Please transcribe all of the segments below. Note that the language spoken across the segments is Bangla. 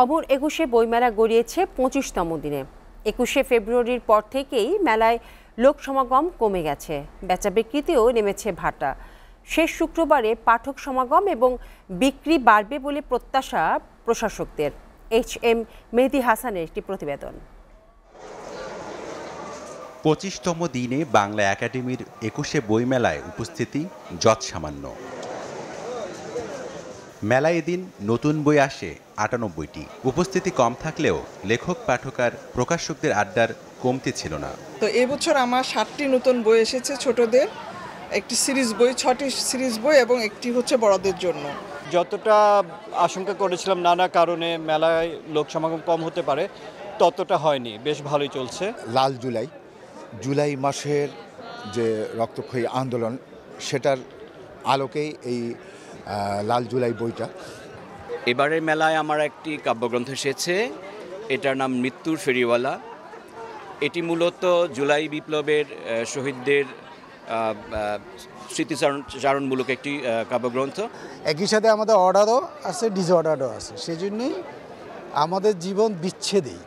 অমর একুশে বইমেলা গড়িয়েছে ২৫তম দিনে। ২১শে ফেব্রুয়ারির পর থেকেই মেলায় লোক সমাগম কমে গেছে, বেচা বিক্রিতেও নেমেছে ভাটা। শেষ শুক্রবারে পাঠক সমাগম এবং বিক্রি বাড়বে বলে প্রত্যাশা প্রশাসকদের। HM মেহেদী হাসানের একটি প্রতিবেদন। ২৫তম দিনে বাংলা একাডেমির ২১শে বইমেলায় উপস্থিতি যৎসামান্য। মেলায় এদিন নতুন বই আসে ৯৮টি। উপস্থিতি কম থাকলেও লেখক পাঠক আর প্রকাশকদের আড্ডার কমতি ছিল না। তো এবছর আমার ৭টি নতুন বই এসেছে ছোটদের, একটি সিরিজ বই, ৬টি সিরিজ বই এবং একটি হচ্ছে বড়দের জন্য। যতটা আশঙ্কা করেছিলাম নানা কারণে মেলায় লোক সমাগম কম হতে পারে, ততটা হয়নি, বেশ ভালোই চলছে। লাল জুলাই মাসের যে রক্তক্ষয়ী আন্দোলন, সেটার আলোকেই এই লাল জুলাই বইটা। এবারের মেলায় আমার একটি কাব্যগ্রন্থ এসেছে, এটার নাম মৃত্যুর ফেরিওয়ালা। এটি মূলত জুলাই বিপ্লবের শহীদদের স্মৃতিচারণমূলক একটি কাব্যগ্রন্থ। একই সাথে আমাদের অর্ডারও আছে, ডিসঅর্ডারও আছে। সেই জন্যই আমাদের জীবন বিচ্ছেদেই,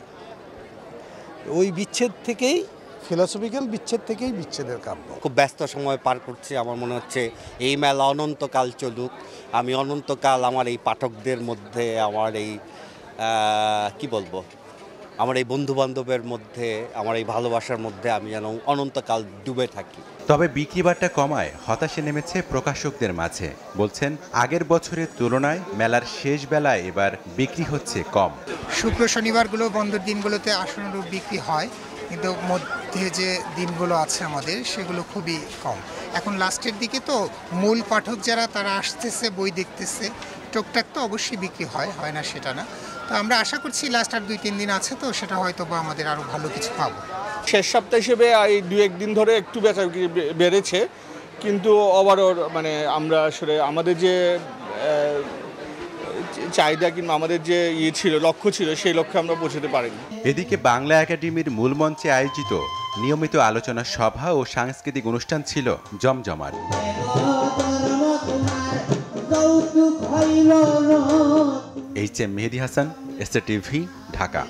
ওই বিচ্ছেদ থেকেই, ফিলসফিক্যাল বিচ্ছেদ থেকেই বিচ্ছেদের কাব্য। খুব ব্যস্ত সময় পার করছি। আমার মনে হচ্ছে এই মেলা অনন্তকাল চলুক। আমি অনন্তকাল আমার এই পাঠকদের মধ্যে, আমার এই কি বলবো, আমার এই বন্ধুবান্ধবের মধ্যে, আমার এই ভালোবাসার মধ্যে আমি যেন অনন্তকাল ডুবে থাকি। তবে বিক্রি বাট্টা কমায় হতাশে নেমেছে প্রকাশকদের মাঝে। বলছেন আগের বছরের তুলনায় মেলার শেষ বেলায় এবার বিক্রি হচ্ছে কম। শুক্র শনিবারগুলো বন্ধের দিনগুলোতে আশানুরূপ বিক্রি হয়, কিন্তু মধ্যে যে দিনগুলো আছে আমাদের, সেগুলো খুবই কম। এখন লাস্টের দিকে তো মূল পাঠক যারা, তারা আসতেছে, বই দেখতেছে, টুকটাক তো অবশ্যই বিক্রি হয় না সেটা না। তো আমরা আশা করছি লাস্ট আর ২-৩ দিন আছে, তো সেটা হয়তো বা আমাদের আরও ভালো কিছু পাবো। শেষ সপ্তাহ হিসেবে এই ২-১ দিন ধরে একটু বেচা বেড়েছে, কিন্তু ওভারঅল আমরা আসলে আমাদের যে চাহিদা কিংবা আমাদের যে লক্ষ্য ছিল, সেই লক্ষ্যে আমরা পৌঁছতে পারিনি। এদিকে বাংলা একাডেমির মূল মঞ্চে আয়োজিত নিয়মিত আলোচনা সভা ও সাংস্কৃতিক অনুষ্ঠান ছিল জমজমাট। HM মেহেদী হাসান, STV, ঢাকা।